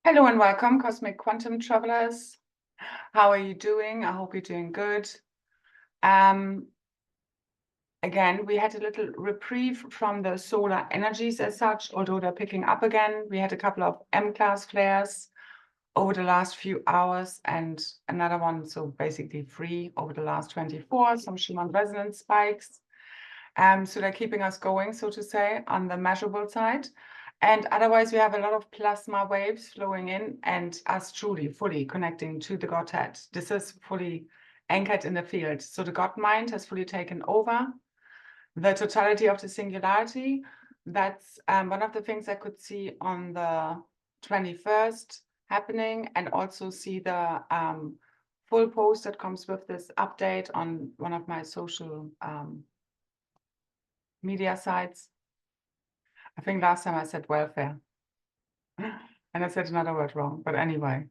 Hello and welcome, Cosmic Quantum Travelers. How are you doing? I hope you're doing good. Again, we had a little reprieve from the solar energies as such, although they're picking up again. We had a couple of M-class flares over the last few hours and another one, so basically 3 over the last 24, some Schumann resonance spikes. So they're keeping us going, so to say, on the measurable side. And otherwise, we have a lot of plasma waves flowing in and us truly, fully connecting to the Godhead. This is fully anchored in the field. So the God mind has fully taken over the totality of the singularity. That's one of the things I could see on the 21st happening, and also see the full post that comes with this update on one of my social media sites. I think last time I said welfare and I said another word wrong, but anyway,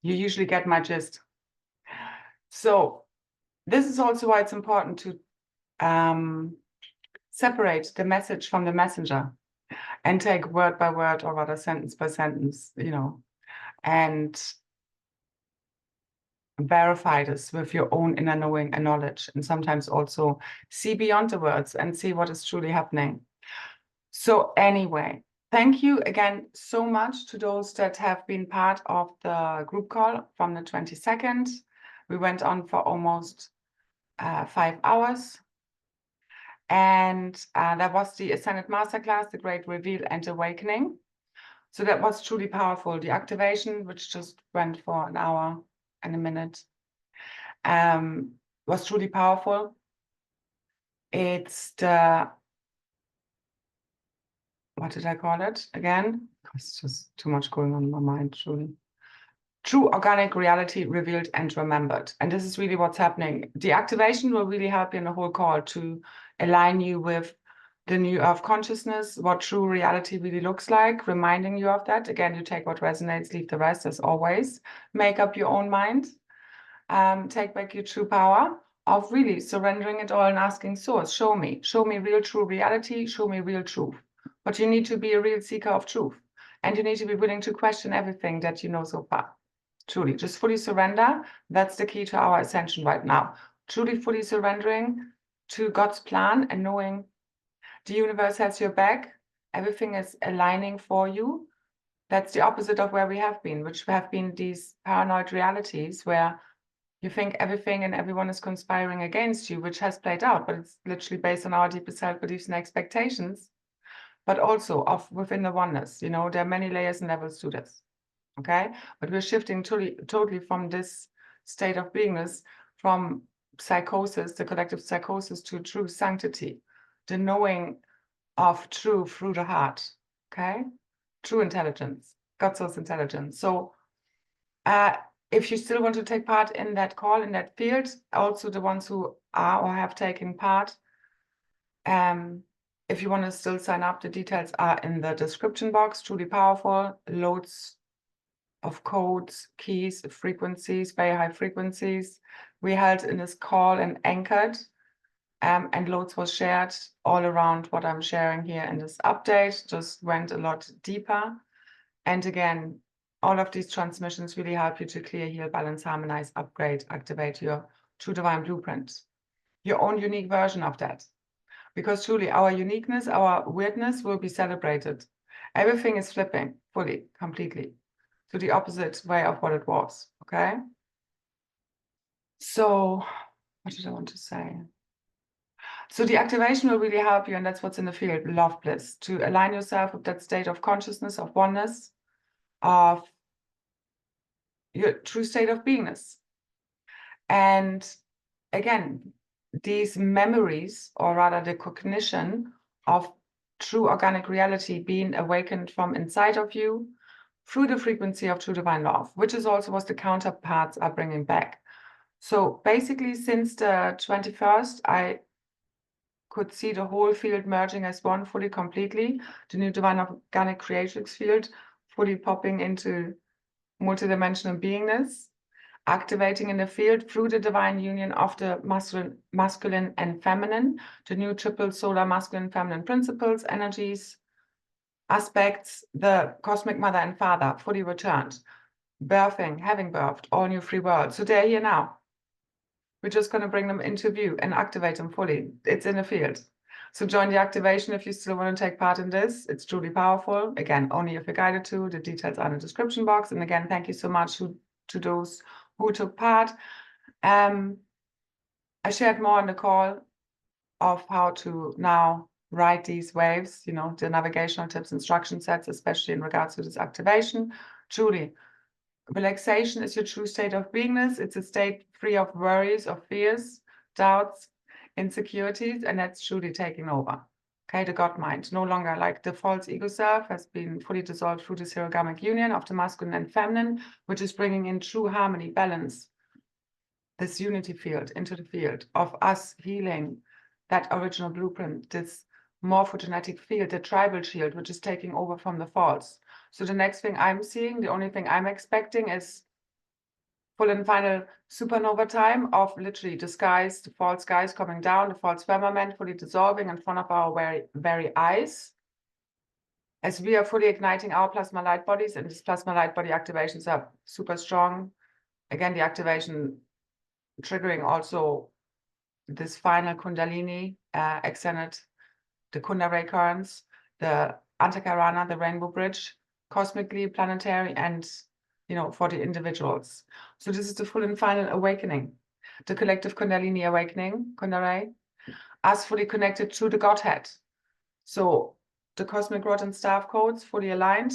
you usually get my gist. So this is also why it's important to separate the message from the messenger and take word by word, or rather sentence by sentence, and verify this with your own inner knowing and knowledge, and sometimes also see beyond the words and see what is truly happening. So anyway, thank you again so much to those that have been part of the group call from the 22nd. We went on for almost 5 hours. And that was the Ascended Masterclass, the Great Reveal and Awakening. So that was truly powerful. The activation, which just went for an hour and a minute, was truly powerful. It's the, what did I call it again? It's just too much going on in my mind, truly. True organic reality revealed and remembered. And this is really what's happening. The activation will really help you in the whole call to align you with the new earth consciousness, what true reality really looks like, reminding you of that. Again, you take what resonates, leave the rest as always. Make up your own mind. Take back your true power of really surrendering it all and asking source, show me real true reality, show me real truth. But you need to be a real seeker of truth. And you need to be willing to question everything that you know so far. Truly, just fully surrender. That's the key to our ascension right now. Truly, fully surrendering to God's plan and knowing the universe has your back. Everything is aligning for you. That's the opposite of where we have been, which have been these paranoid realities where you think everything and everyone is conspiring against you, which has played out, but it's literally based on our deepest self-beliefs and expectations, but also of within the oneness. There are many layers and levels to this. Okay, but we're shifting totally from this state of beingness, from psychosis, the collective psychosis, to true sanctity, the knowing of truth through the heart. Okay, true intelligence, God's source intelligence. So if you still want to take part in that call, in that field, also the ones who are or have taken part, if you want to still sign up, the details are in the description box. Truly powerful, loads of codes, keys, frequencies, very high frequencies. We held in this call and anchored, and loads was shared all around what I'm sharing here in this update, just went a lot deeper. And again, all of these transmissions really help you to clear, heal, balance, harmonize, upgrade, activate your true divine blueprint, your own unique version of that. Because truly our uniqueness, our weirdness will be celebrated. Everything is flipping fully, completely to the opposite way of what it was, okay? So what did I want to say? So the activation will really help you, and that's what's in the field, Love-Bliss, to align yourself with that state of consciousness, of oneness, of your true state of beingness. And again, these memories, or rather the cognition of true organic reality being awakened from inside of you through the frequency of true divine love, which is also what the counterparts are bringing back. So basically, since the 21st, I could see the whole field merging as one, fully, completely. The new divine organic creatrix field fully popping into multidimensional beingness, activating in the field through the divine union of the masculine and feminine, the new triple solar masculine feminine principles, energies, aspects, the cosmic mother and father fully returned, birthing, having birthed, all new free world. So they're here now. We're just going to bring them into view and activate them fully. It's in the field. So join the activation if you still want to take part in this. It's truly powerful. Again, only if you're guided to. The details are in the description box. And again, thank you so much to those who took part. I shared more on the call of how to now ride these waves, you know, the navigational tips, instruction sets, especially in regards to this activation. Truly, relaxation is your true state of beingness. It's a state free of worries, of fears, doubts, insecurities, and that's truly taking over. Okay, the God mind, no longer like the false ego self, has been fully dissolved through this hierogamic union of the masculine and feminine, which is bringing in true harmony, balance, this unity field into the field of us healing that original blueprint, this morphogenetic field, the tribal shield, which is taking over from the false. So the next thing I'm seeing, the only thing I'm expecting is full and final supernova time of literally the skies, the false skies coming down, the false firmament fully dissolving in front of our very eyes. As we are fully igniting our plasma light bodies, and these plasma light body activations are super strong. Again, the activation triggering also this final Kundalini extended, the Kunda ray currents, the Antakarana, the rainbow bridge, cosmically, planetary, and you know, for the individuals. So this is the full and final awakening, the collective Kundalini awakening, Kunda ray, us fully connected to the Godhead. So the cosmic rod and staff codes fully aligned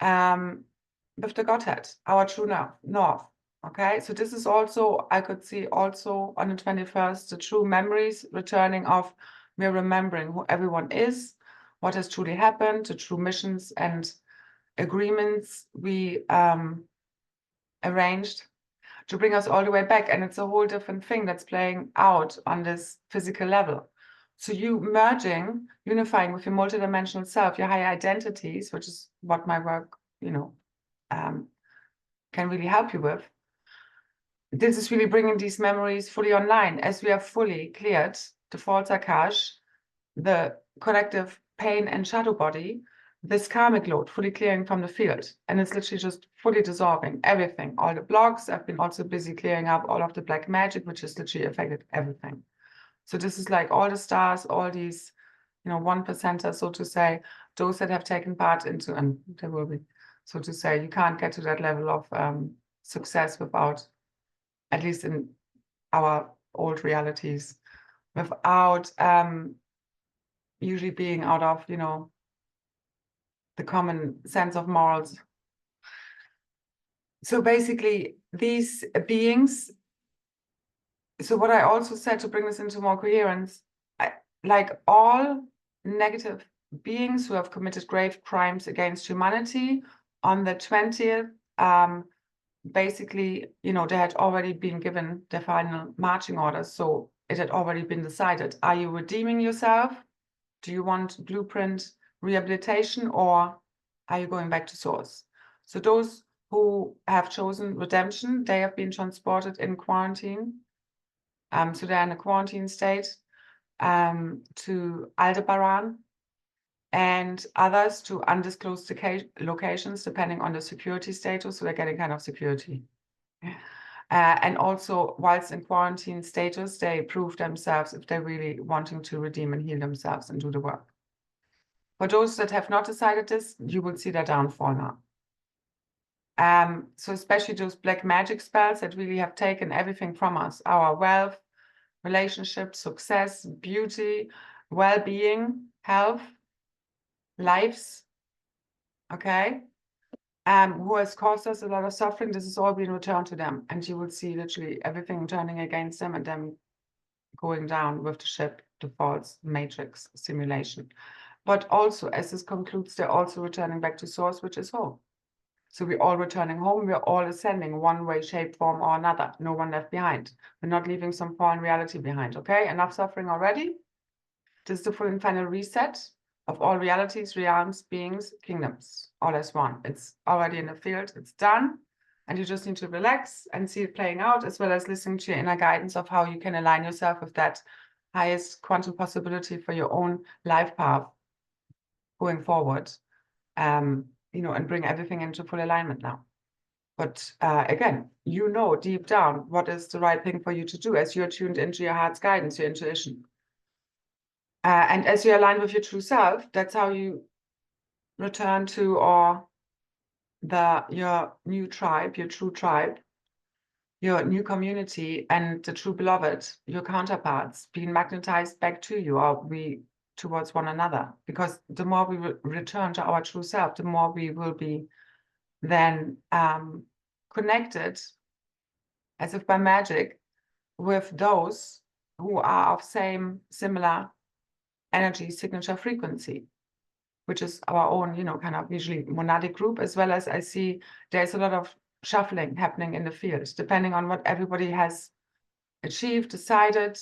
with the Godhead, our true north. Okay, so this is also, I could see also on the 21st, the true memories returning of, we're remembering who everyone is, what has truly happened, the true missions and agreements we arranged to bring us all the way back. And it's a whole different thing that's playing out on this physical level. So you merging, unifying with your multidimensional self, your higher identities, which is what my work, you know, can really help you with. This is really bringing these memories fully online as we have fully cleared the false Akash, the collective pain and shadow body, this karmic load fully clearing from the field. And it's literally just fully dissolving everything, all the blocks. I've been also busy clearing up all of the black magic, which has literally affected everything. So this is like all the stars, all these, you know, 1%ers, so to say, those that have taken part into, and there will be, so to say, you can't get to that level of success without, at least in our old realities, without usually being out of, you know, the common sense of morals. So basically, these beings, so what I also said to bring this into more coherence, like all negative beings who have committed grave crimes against humanity, on the 20th, basically, you know, they had already been given their final marching orders. So it had already been decided. Are you redeeming yourself? Do you want blueprint rehabilitation, or are you going back to source? So those who have chosen redemption, they have been transported in quarantine. So they're in a quarantine state to Aldebaran, and others to undisclosed locations, depending on the security status. So they're getting kind of security. And also, whilst in quarantine status, they prove themselves if they're really wanting to redeem and heal themselves and do the work. For those that have not decided this, you will see their downfall now. So especially those black magic spells that really have taken everything from us, our wealth, relationships, success, beauty, well-being, health, lives, okay? Who has caused us a lot of suffering, this is all being returned to them. And you will see literally everything turning against them and them going down with the ship, the false matrix simulation. But also, as this concludes, they're also returning back to source, which is home. So we're all returning home. We're all ascending one way, shape, form, or another. No one left behind. We're not leaving some foreign reality behind, okay? Enough suffering already. This is the full and final reset of all realities, realms, beings, kingdoms, all as one. It's already in the field. It's done. And you just need to relax and see it playing out, as well as listening to your inner guidance of how you can align yourself with that highest quantum possibility for your own life path. going forward, you know, and bring everything into full alignment now. But again, you know deep down what is the right thing for you to do as you're tuned into your heart's guidance, your intuition. And as you align with your true self, that's how you return to your new tribe, your true tribe, your new community, and the true beloved, your counterparts, being magnetized back to you, or we towards one another. Because the more we return to our true self, the more we will be then connected, as if by magic, with those who are of similar energy signature frequency, which is our own, you know, kind of usually monadic group, as well as I see there's a lot of shuffling happening in the field, depending on what everybody has achieved, decided,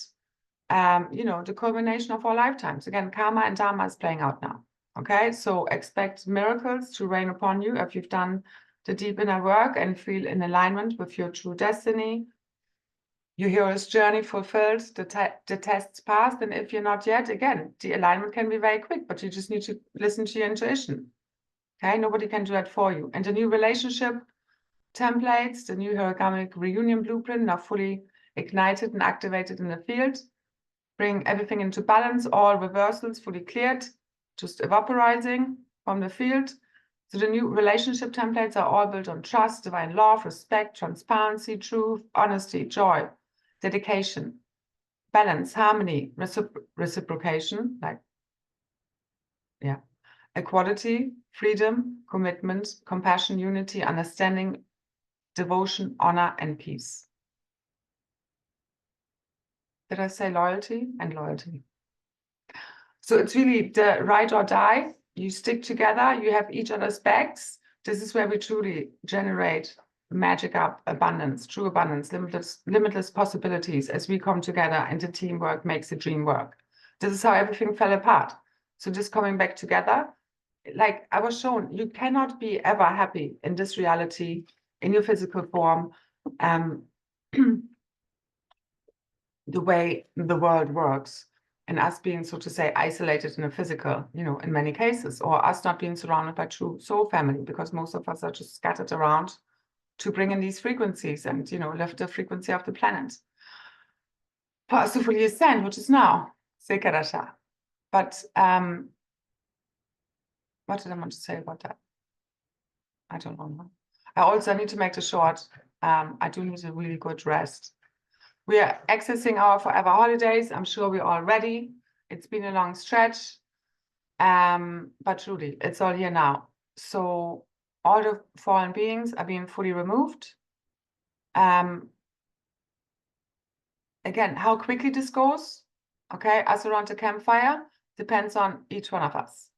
you know, the culmination of our lifetimes. Again, karma and dharma is playing out now. Okay, so expect miracles to rain upon you if you've done the deep inner work and feel in alignment with your true destiny. Your hero's journey fulfilled, the tests passed, and if you're not yet, again, the alignment can be very quick, but you just need to listen to your intuition. Okay, nobody can do that for you. And the new relationship templates, the new Hierogamic Reunion blueprint are fully ignited and activated in the field. Bring everything into balance, all reversals fully cleared, just evaporizing from the field. So the new relationship templates are all built on trust, divine love, respect, transparency, truth, honesty, joy, dedication, balance, harmony, reciprocation, like, yeah, equality, freedom, commitment, compassion, unity, understanding, devotion, honor, and peace. Did I say loyalty? And loyalty. So it's really the ride or die. You stick together, you have each other's backs. This is where we truly generate magic up, abundance, true abundance, limitless possibilities as we come together and the teamwork makes the dream work. This is how everything fell apart. So just coming back together, like I was shown, you cannot be ever happy in this reality, in your physical form, the way the world works, and us being, so to say, isolated in a physical, you know, in many cases, or us not being surrounded by true soul family, because most of us are just scattered around to bring in these frequencies and, you know, lift the frequency of the planet for us to fully ascend, which is now. Sekarasha. But what did I want to say about that? I don't know. I also need to make this short. I do need a really good rest. We are accessing our forever holidays. I'm sure we're all ready. It's been a long stretch, but truly, it's all here now. So all the fallen beings are being fully removed. Again, how quickly this goes, okay, us around the campfire, depends on each one of us.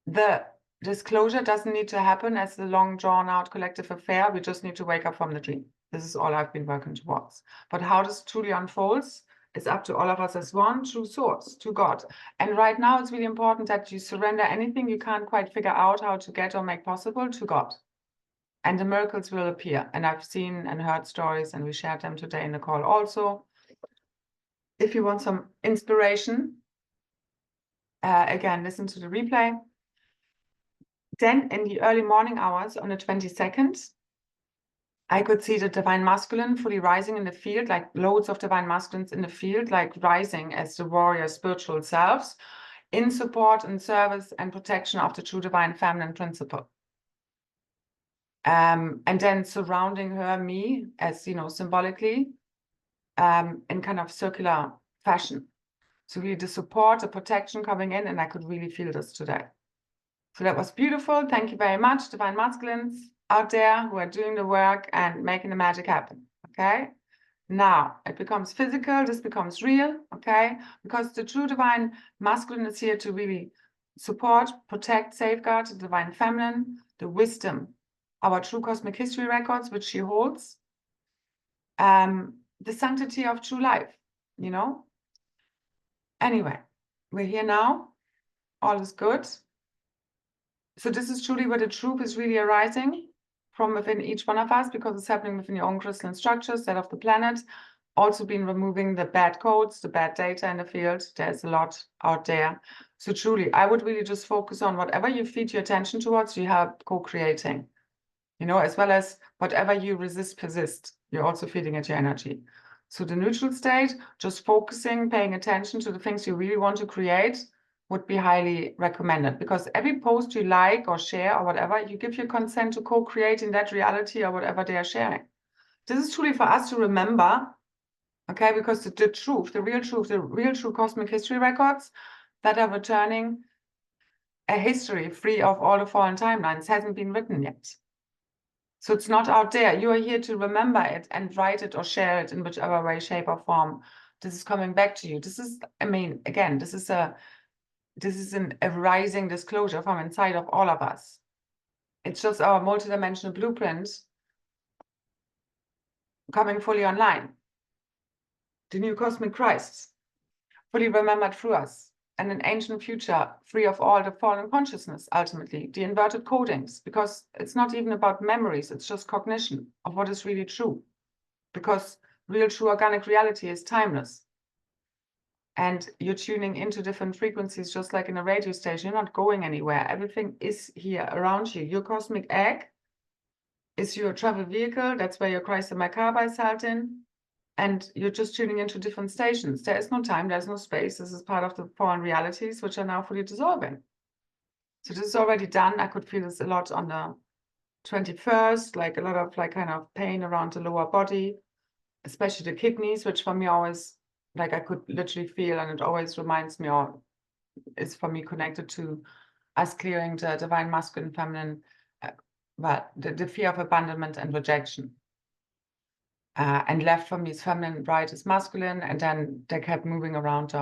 The disclosure doesn't need to happen as a long drawn-out collective affair. We just need to wake up from the dream. This is all I've been working towards. But how this truly unfolds is up to all of us as one true source, to God. And right now, it's really important that you surrender anything you can't quite figure out how to get or make possible to God. And the miracles will appear. And I've seen and heard stories, and we shared them today in the call also. If you want some inspiration, again, listen to the replay. Then in the early morning hours on the 22nd, I could see the divine masculine fully rising in the field, like loads of divine masculines in the field, like rising as the warrior spiritual selves in support and service and protection of the true divine feminine principle. And then surrounding her, me, as you know, symbolically, in kind of circular fashion. So really the support, the protection coming in, and I could really feel this today. So that was beautiful. Thank you very much, divine masculines out there who are doing the work and making the magic happen. Okay. Now it becomes physical. This becomes real. Okay. Because the true divine masculine is here to really support, protect, safeguard the divine feminine, the wisdom, our true cosmic history records, which she holds, the sanctity of true life, you know. Anyway, we're here now. All is good. So this is truly where the truth is really arising from within each one of us, because it's happening within your own crystalline structures, that of the planet, also been removing the bad codes, the bad data in the field. There's a lot out there. So truly, I would really just focus on whatever you feed your attention towards, you help co-creating, you know, as well as whatever you resist, persist, you're also feeding it your energy. So the neutral state, just focusing, paying attention to the things you really want to create would be highly recommended, because every post you like or share or whatever, you give your consent to co-creating that reality or whatever they are sharing. This is truly for us to remember, okay, because the truth, the real true cosmic history records that are returning a history free of all the fallen timelines hasn't been written yet. So it's not out there. You are here to remember it and write it or share it in whichever way, shape, or form this is coming back to you. This is, I mean, again, this is a rising disclosure from inside of all of us. It's just our multidimensional blueprint coming fully online. The new cosmic Christ, fully remembered through us, and an ancient future free of all the fallen consciousness, ultimately, the inverted codings, because it's not even about memories, it's just cognition of what is really true. Because real true organic reality is timeless. And you're tuning into different frequencies, just like in a radio station. You're not going anywhere. Everything is here around you. Your cosmic egg is your travel vehicle. That's where your Christ and Macabre is held in. And you're just tuning into different stations. There is no time, there's no space. This is part of the fallen realities, which are now fully dissolving. So this is already done. I could feel this a lot on the 21st, like a lot of like kind of pain around the lower body, especially the kidneys, which for me always, like I could literally feel, and it always reminds me, or is for me connected to us clearing the divine masculine, feminine, the fear of abandonment and rejection. And left for me is feminine, right is masculine, and then they kept moving around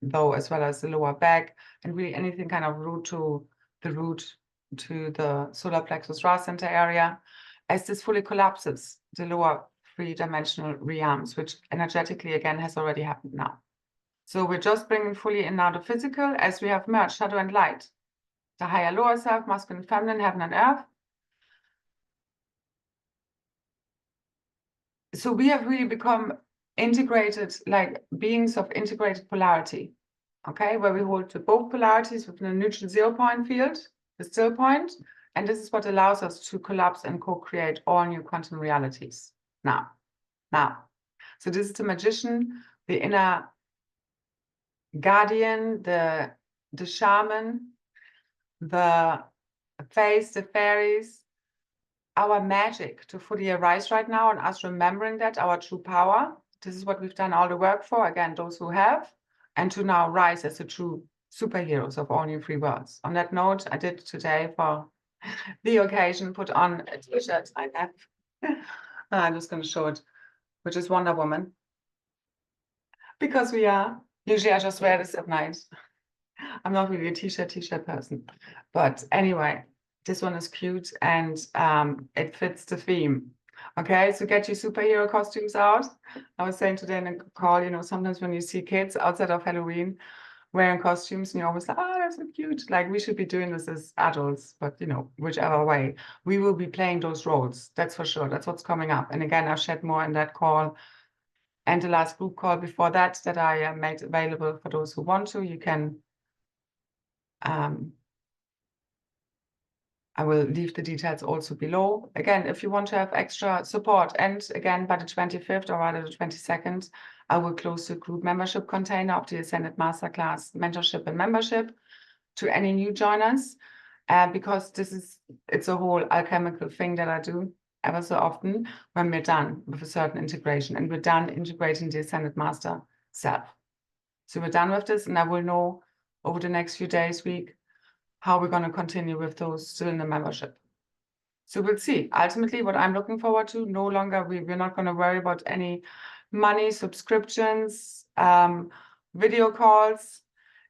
though, as well as the lower back, and really anything kind of root to the solar plexus Ra center area, as this fully collapses the lower three-dimensional realms, which energetically again has already happened now. So we're just bringing fully in now the physical, as we have merged shadow and light, the higher lower self, masculine, feminine, heaven and earth. So we have really become integrated, like beings of integrated polarity, okay, where we hold to both polarities within a neutral 0 point field, the still point, and this is what allows us to collapse and co-create all new quantum realities. Now, so this is the magician, the inner guardian, the shaman, the fays, the fairies, our magic to fully arise right now, and us remembering that, our true power. This is what we've done all the work for, again, those who have, and to now rise as the true superheroes of all new free worlds. On that note, I did today for the occasion put on a t-shirt I have. I'm just going to show it, which is Wonder Woman. Because we are. Usually I just wear this at night. I'm not really a t-shirt person. But anyway, this one is cute and it fits the theme. Okay, so get your superhero costumes out. I was saying today in a call, you know, sometimes when you see kids outside of Halloween wearing costumes and you're always like, oh, that's so cute. Like we should be doing this as adults, but you know, whichever way, we will be playing those roles. That's for sure. That's what's coming up. And again, I'll shed more in that call. And the last group call before that I made available for those who want to. You can I will leave the details also below. Again, if you want to have extra support, and again, by the 25th or rather the 22nd, I will close the group membership container of the Ascended Masterclass mentorship and membership to any new joiners, because it's a whole alchemical thing that I do ever so often when we're done with a certain integration and we're done integrating the Ascended Master self. So we're done with this, and I will know over the next few days, week, how we're going to continue with those still in the membership. So we'll see. Ultimately, what I'm looking forward to, no longer, we're not going to worry about any money, subscriptions, video calls,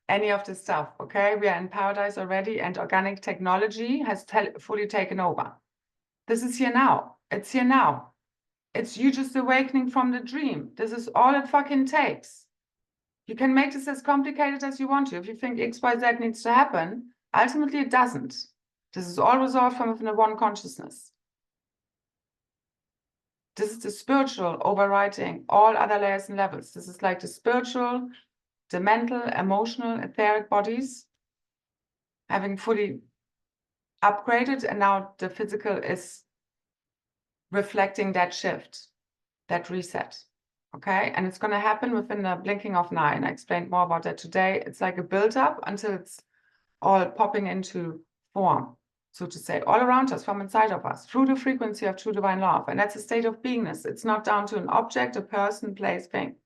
any of this stuff, okay? We are in paradise already, and organic technology has fully taken over. This is here now. It's here now. It's you just awakening from the dream. This is all it fucking takes. You can make this as complicated as you want to. If you think X, Y, Z needs to happen, ultimately, it doesn't. This is all resolved from within a one consciousness. This is the spiritual overriding all other layers and levels. This is like the spiritual, the mental, emotional, etheric bodies having fully upgraded, and now the physical is reflecting that shift, that reset. Okay, and it's going to happen within the blinking of an eye. And I explained more about that today. It's like a build-up until it's all popping into form, so to say, all around us, from inside of us, through the frequency of true divine love. And that's a state of beingness. It's not down to an object, a person, place, thing.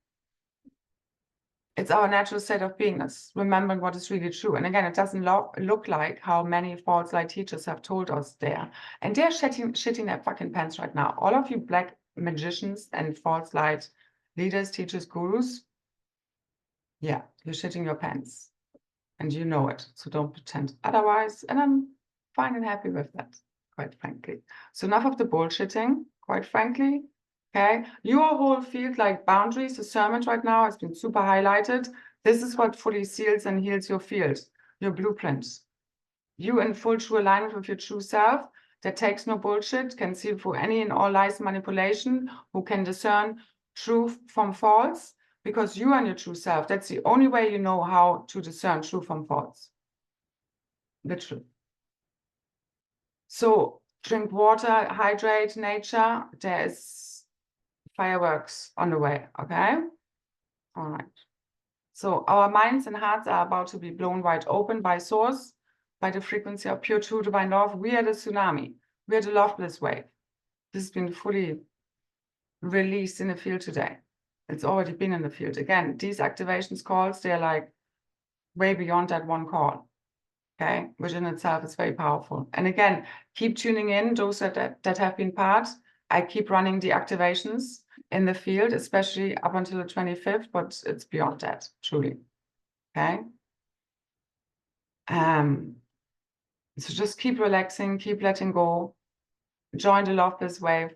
It's our natural state of beingness, remembering what is really true. And again, it doesn't look like how many false light teachers have told us there. And they're shitting their fucking pants right now. All of you black magicians and false light leaders, teachers, gurus, yeah, you're shitting your pants. And you know it, so don't pretend otherwise. And I'm fine and happy with that, quite frankly. So enough of the bullshitting, quite frankly. Okay, your whole field, like boundaries, discernment right now has been super highlighted. This is what fully seals and heals your field, your blueprints. You in full true alignment with your true self that takes no bullshit, can see through any and all lies and manipulation, who can discern truth from false, because you are your true self. That's the only way you know how to discern true from false. Literally. So drink water, hydrate nature. There's fireworks on the way, okay? All right. So our minds and hearts are about to be blown wide open by source, by the frequency of pure true divine love. We are the tsunami. We are the Love-Bliss wave. This has been fully released in the field today. It's already been in the field. Again, these activations calls, they're like way beyond that one call, okay? Which in itself is very powerful. And again, keep tuning in, those that have been part. I keep running the activations in the field, especially up until the 25th, but it's beyond that, truly, okay? So just keep relaxing, keep letting go, join the Love-Bliss wave,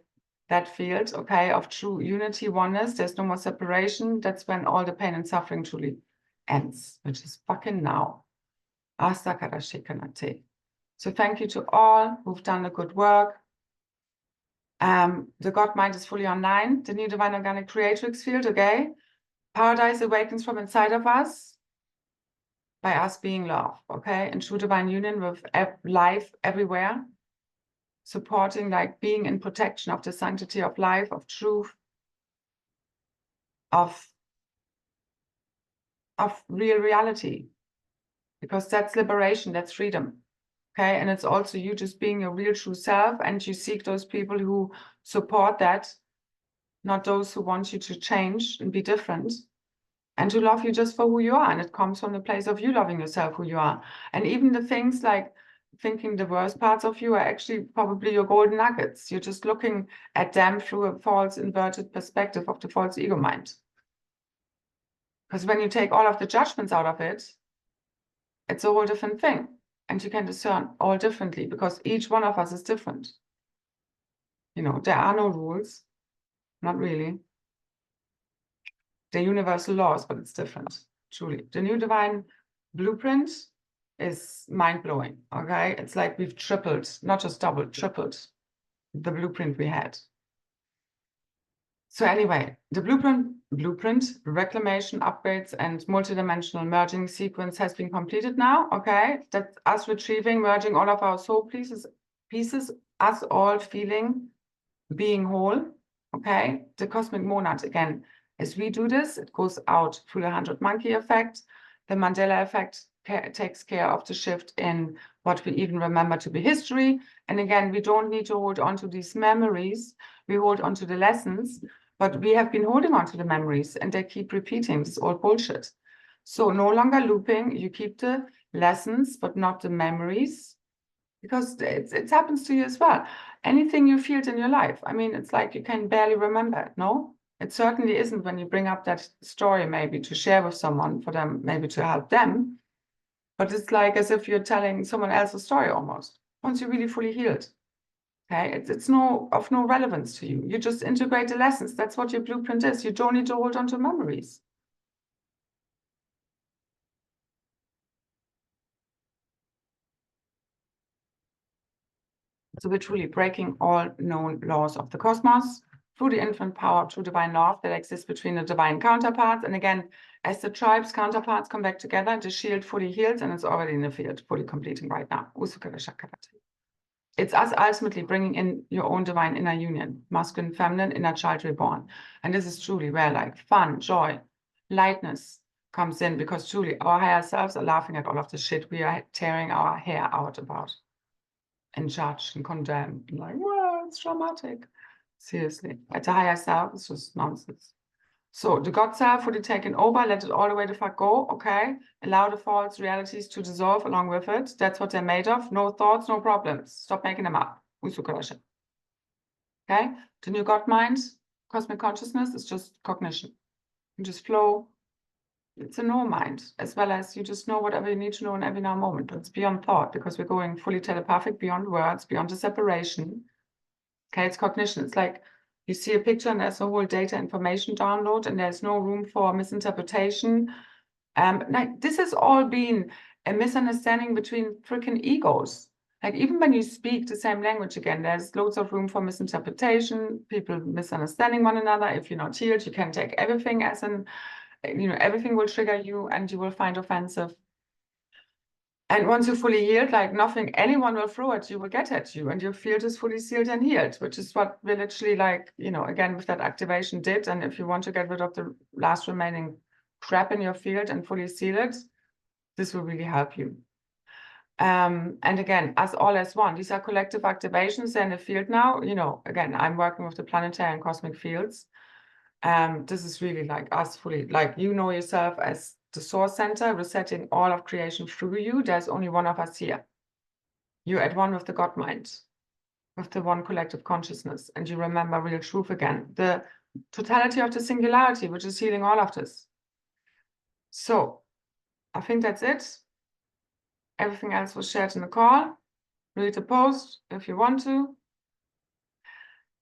that field, okay, of true unity, oneness. There's no more separation. That's when all the pain and suffering truly ends, which is fucking now. Asta Karashikanate. So thank you to all who've done the good work. The God mind is fully online, the new divine organic creatrix field, okay? Paradise awakens from inside of us by us being love, okay? In true divine union with life everywhere. Supporting, like being in protection of the sanctity of life, of truth, of real reality, because that's liberation, that's freedom, okay? And it's also you just being your real true self, and you seek those people who support that, not those who want you to change and be different, and to love you just for who you are. And it comes from the place of you loving yourself, who you are. And even the things like thinking the worst parts of you are actually probably your golden nuggets. You're just looking at them through a false inverted perspective of the false ego mind. Because when you take all of the judgments out of it, it's a whole different thing. And you can discern all differently, because each one of us is different. You know, there are no rules, not really. They're universal laws, but it's different, truly. The new divine blueprint is mind-blowing, okay? It's like we've tripled, not just doubled, tripled the blueprint we had. So anyway, the blueprint, reclamation, upgrades, and multidimensional merging sequence has been completed now, okay? That's us retrieving, merging all of our soul pieces, us all feeling, being whole, okay? The cosmic monad, again, as we do this, it goes out through the 100 monkey effect. The Mandela effect takes care of the shift in what we even remember to be history. And again, we don't need to hold on to these memories. We hold on to the lessons, but we have been holding on to the memories, and they keep repeating. This is all bullshit. So no longer looping. You keep the lessons, but not the memories, because it happens to you as well. Anything you feel in your life, I mean, it's like you can barely remember it, no? It certainly isn't when you bring up that story, maybe to share with someone, for them, maybe to help them. But it's like as if you're telling someone else's story almost, once you're really fully healed. Okay, it's of no relevance to you. You just integrate the lessons. That's what your blueprint is. You don't need to hold on to memories. So we're truly breaking all known laws of the cosmos, through the infinite power, through divine love that exists between the divine counterparts. And again, as the tribe's counterparts come back together, the shield fully heals and it's already in the field, fully completing right now. It's us ultimately bringing in your own divine inner union, masculine, feminine, inner child reborn. And this is truly where like fun, joy, lightness comes in, because truly our higher selves are laughing at all of the shit we are tearing our hair out about and judge and condemn. And like, well, it's traumatic. Seriously, at the higher self, it's just nonsense. So the God self fully taken over, let it all the way the fuck go, okay? Allow the false realities to dissolve along with it. That's what they're made of. No thoughts, no problems. Stop making them up. Okay? The new God mind, cosmic consciousness, is just cognition. You just flow. It's a no mind, as well as you just know whatever you need to know in every now moment. It's beyond thought, because we're going fully telepathic, beyond words, beyond the separation. Okay, it's cognition. It's like you see a picture and there's a whole data information download and there's no room for misinterpretation. Like this has all been a misunderstanding between freaking egos. Like even when you speak the same language again, there's loads of room for misinterpretation, people misunderstanding one another. If you're not healed, you can take everything as an, everything will trigger you and you will find offensive. And once you're fully healed, like nothing anyone will throw at you will get at you, and your field is fully sealed and healed, which is what we literally like, again, with that activation did. And if you want to get rid of the last remaining crap in your field and fully seal it, this will really help you. And again, us all as one, these are collective activations. They're in the field now. Again, I'm working with the planetary and cosmic fields. This is really like us fully, like yourself as the source center, resetting all of creation through you. There's only one of us here. You're at one with the God mind, with the one collective consciousness, and you remember real truth again, the totality of the singularity, which is healing all of this. So I think that's it. Everything else was shared in the call. Read the post if you want to.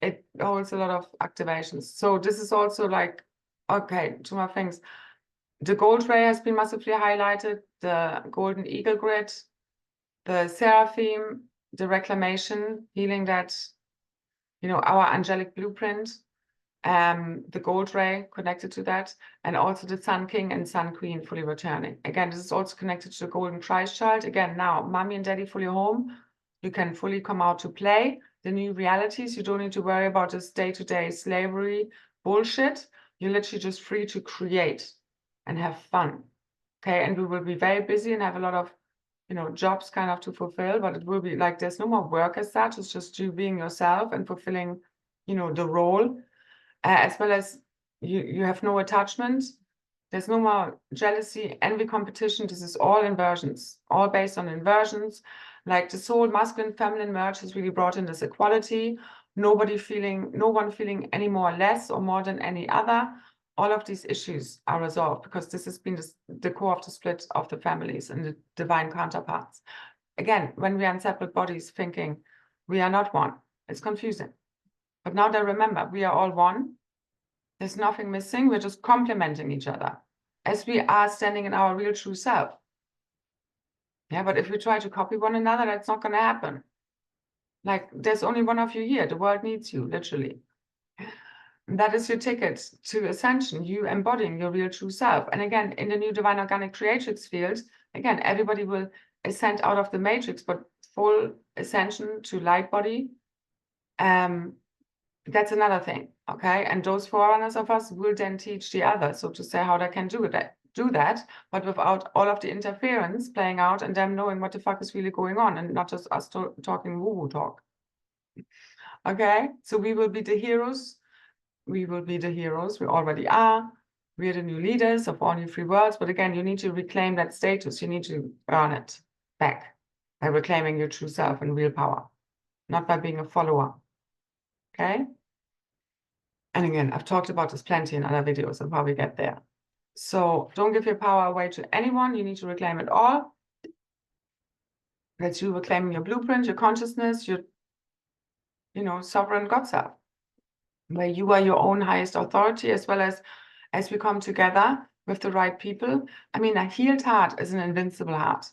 It holds a lot of activations. So this is also like, okay, two more things. The gold ray has been massively highlighted, the golden eagle grid, the seraphim, the reclamation, healing that, our angelic blueprint, the gold ray connected to that, and also the sun king and sun queen fully returning. Again, this is also connected to the golden Christ child. Again, now mommy and daddy fully home. You can fully come out to play the new realities. You don't need to worry about this day-to-day slavery bullshit. You're literally just free to create and have fun. Okay, and we will be very busy and have a lot of jobs kind of to fulfill, but it will be like there's no more work as such. It's just you being yourself and fulfilling the role, as well as you have no attachment. There's no more jealousy, envy, competition. This is all inversions, all based on inversions. Like the soul masculine feminine merge has really brought in this equality. No one feeling any more less or more than any other. All of these issues are resolved because this has been the core of the split of the families and the divine counterparts. Again, when we are in separate bodies thinking we are not one, it's confusing. But now they remember we are all one. There's nothing missing. We're just complementing each other as we are standing in our real true self. Yeah, but if we try to copy one another, that's not going to happen. Like there's only one of you here. The world needs you, literally. That is your ticket to ascension, you embodying your real true self. And again, in the new divine organic creatrix field, again, everybody will ascend out of the matrix, but full ascension to light body. That's another thing, okay? And those forerunners of us will then teach the others, so to say, how they can do that, but without all of the interference playing out and them knowing what the fuck is really going on and not just us talking woo-woo talk. Okay, so we will be the heroes. We will be the heroes. We already are. We are the new leaders of all new free worlds. But again, you need to reclaim that status. You need to earn it back by reclaiming your true self and real power, not by being a follower. Okay? And again, I've talked about this plenty in other videos of how we get there. So don't give your power away to anyone. You need to reclaim it all. That's you reclaiming your blueprint, your consciousness, your, sovereign God self, where you are your own highest authority, as well as we come together with the right people. I mean, a healed heart is an invincible heart.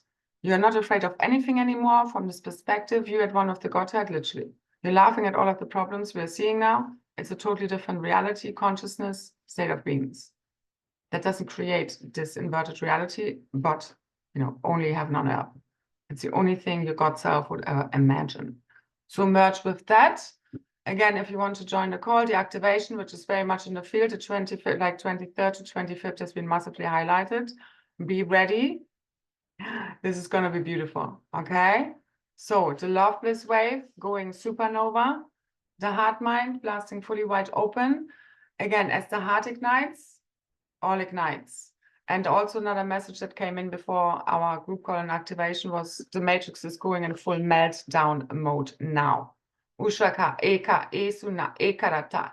You're not afraid of anything anymore from this perspective. You're at one with the Godhead, literally. You're laughing at all of the problems we're seeing now. It's a totally different reality, consciousness, state of beings. That doesn't create this inverted reality, but, you know, only heaven on earth. It's the only thing your God self would ever imagine. So merge with that. Again, if you want to join the call, the activation, which is very much in the field, the 25th, like 23rd to 25th has been massively highlighted. Be ready. This is going to be beautiful. Okay. So the Love-Bliss wave going supernova, the heart mind blasting fully wide open. Again, as the heart ignites, all ignites. And also another message that came in before our group call and activation was the matrix is going in full meltdown mode now. Ushaka, Eka, Esuna, Ekarata.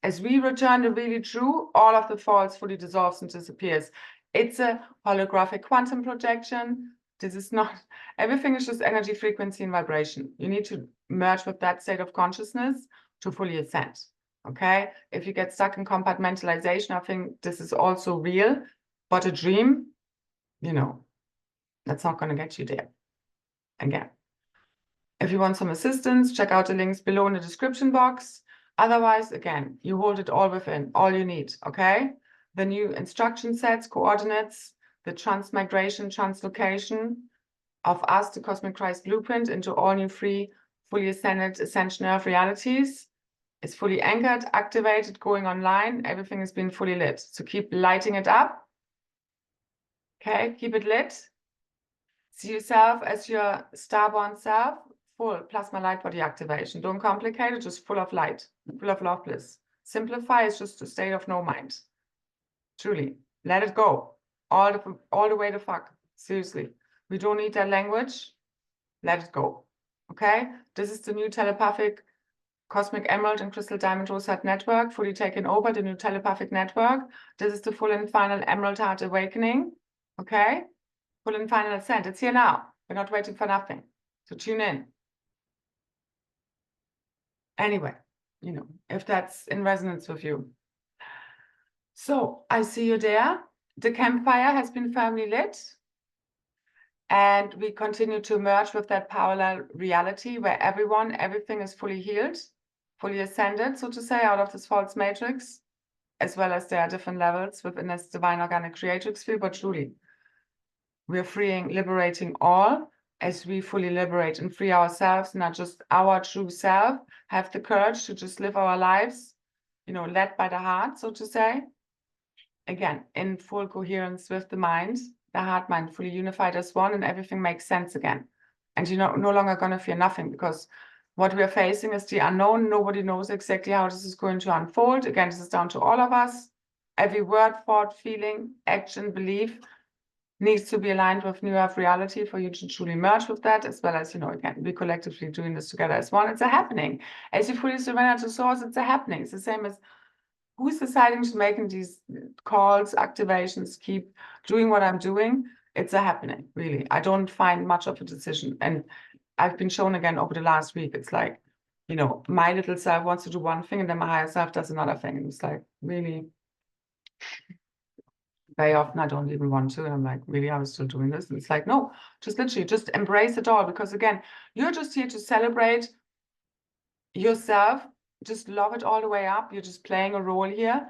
As we return to really true, all of the false fully dissolves and disappears. It's a holographic quantum projection. This is not, everything is just energy, frequency, and vibration. You need to merge with that state of consciousness to fully ascend. Okay? If you get stuck in compartmentalization, I think this is also real, but a dream, you know, that's not going to get you there. Again, if you want some assistance, check out the links below in the description box. Otherwise, again, you hold it all within, all you need, okay? The new instruction sets, coordinates, the transmigration, translocation of us, the Cosmic Christ Blueprint, into all new free, fully ascended Ascension Earth realities. It's fully anchored, activated, going online. Everything has been fully lit. So keep lighting it up. Okay, keep it lit. See yourself as your starborn self, full plasma light body activation. Don't complicate it, just full of light, full of love bliss. Simplify is just a state of no mind. Truly, let it go. All the way the fuck. Seriously. We don't need that language. Let it go. Okay? This is the new telepathic Cosmic Emerald and Crystal Diamond Rosette network, fully taken over, the new telepathic network. This is the full and final Emerald Heart Awakening. Okay? Full and final ascent. It's here now. We're not waiting for nothing. So tune in. Anyway, you know, if that's in resonance with you. So I see you there. The campfire has been firmly lit. And we continue to merge with that parallel reality where everything is fully healed, fully ascended, so to say, out of this false matrix, as well as there are different levels within this divine organic creatrix field, but truly, we're freeing, liberating all as we fully liberate and free ourselves, not just our true self, have the courage to just live our lives, you know, led by the heart, so to say. Again, in full coherence with the mind, the heart mind fully unified as one, and everything makes sense again. And you're no longer going to fear nothing, because what we are facing is the unknown. Nobody knows exactly how this is going to unfold. Again, this is down to all of us. Every word, thought, feeling, action, belief needs to be aligned with new earth reality for you to truly merge with that, as well as, you know, again, we collectively doing this together as one. It's a happening. As you fully surrender to source, it's a happening. It's the same as who's deciding to making these calls, activations, keep doing what I'm doing. It's a happening, really. I don't find much of a decision. And I've been shown again over the last week, it's like, you know, my little self wants to do one thing and then my higher self does another thing. And it's like, really, very often I don't even want to. And I'm like, really, I was still doing this? And it's like, no, just literally, just embrace it all. Because again, you're just here to celebrate yourself. Just love it all the way up. You're just playing a role here.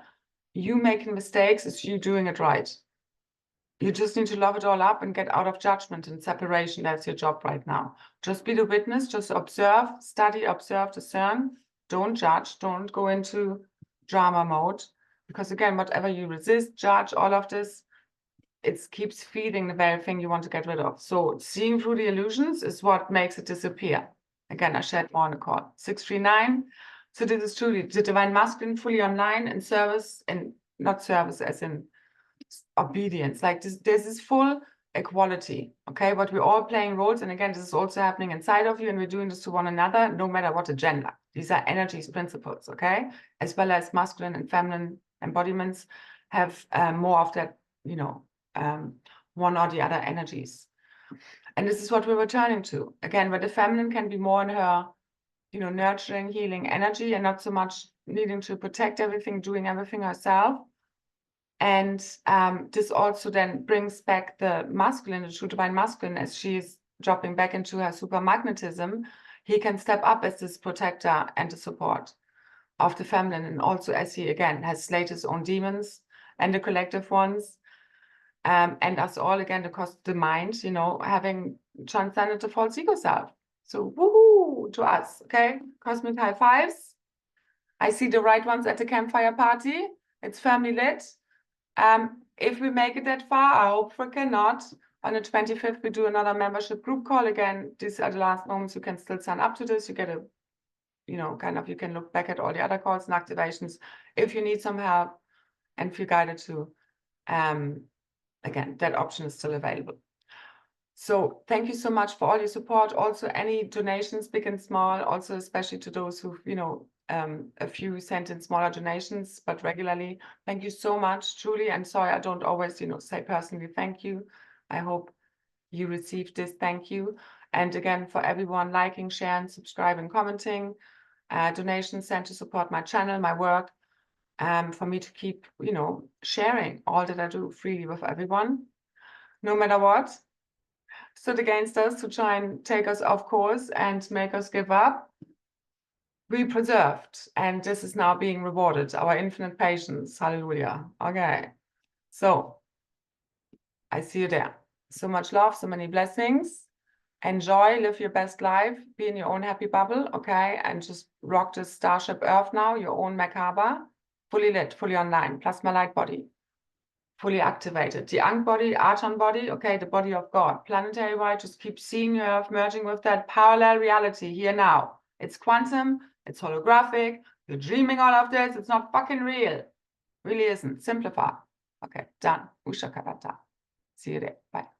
You making mistakes is you doing it right. You just need to love it all up and get out of judgment and separation. That's your job right now. Just be the witness. Just observe, study, observe, discern. Don't judge. Don't go into drama mode. Because again, whatever you resist, judge, all of this, it keeps feeding the very thing you want to get rid of. So seeing through the illusions is what makes it disappear. Again, I shared more on the call. 639. So this is truly the divine masculine, fully online and service, and not service as in obedience. Like this is full equality. Okay, but we're all playing roles. And again, this is also happening inside of you, and we're doing this to one another, no matter what the gender. These are energies, principles, okay? As well as masculine and feminine embodiments have more of that, you know, one or the other energies. And this is what we're returning to. Again, where the feminine can be more in her, you know, nurturing, healing energy, and not so much needing to protect everything, doing everything herself. And this also then brings back the masculine, the true divine masculine, as she's dropping back into her super magnetism. He can step up as this protector and the support. of the feminine, and also as he again has slayed his own demons and the collective ones, and us all again, because the mind, you know, having transcended the false ego self. So woohoo to us, okay? Cosmic high fives. I see the right ones at the campfire party. It's family lit. If we make it that far, I hope freaking not. On the 25th, we do another membership group call again. These are the last moments. You can still sign up to this. You get a, you know, kind of, you can look back at all the other calls and activations if you need some help and feel guided to. Again, that option is still available. So thank you so much for all your support. Also, any donations, big and small, also especially to those who, you know, a few sent in smaller donations, but regularly. Thank you so much, truly. And sorry, I don't always, you know, say personally thank you. I hope you received this thank you. And again, for everyone liking, sharing, subscribing, commenting, donations sent to support my channel, my work, for me to keep, you know, sharing all that I do freely with everyone, no matter what stood against us to try and take us off course and make us give up. We preserved, and this is now being rewarded, our infinite patience. Hallelujah. Okay, so I see you there. So much love, so many blessings. Enjoy, live your best life, be in your own happy bubble, okay? And just rock this Starship Earth now, your own Merkaba, fully lit, fully online, plasma light body, fully activated. The Ankh body, Aton body, okay, the body of God, planetary wide, just keep seeing your Earth merging with that parallel reality here now. It's quantum, it's holographic, you're dreaming all of this, it's not fucking real. Really isn't. Simplify. Okay, done. Usha Karata. See you there. Bye.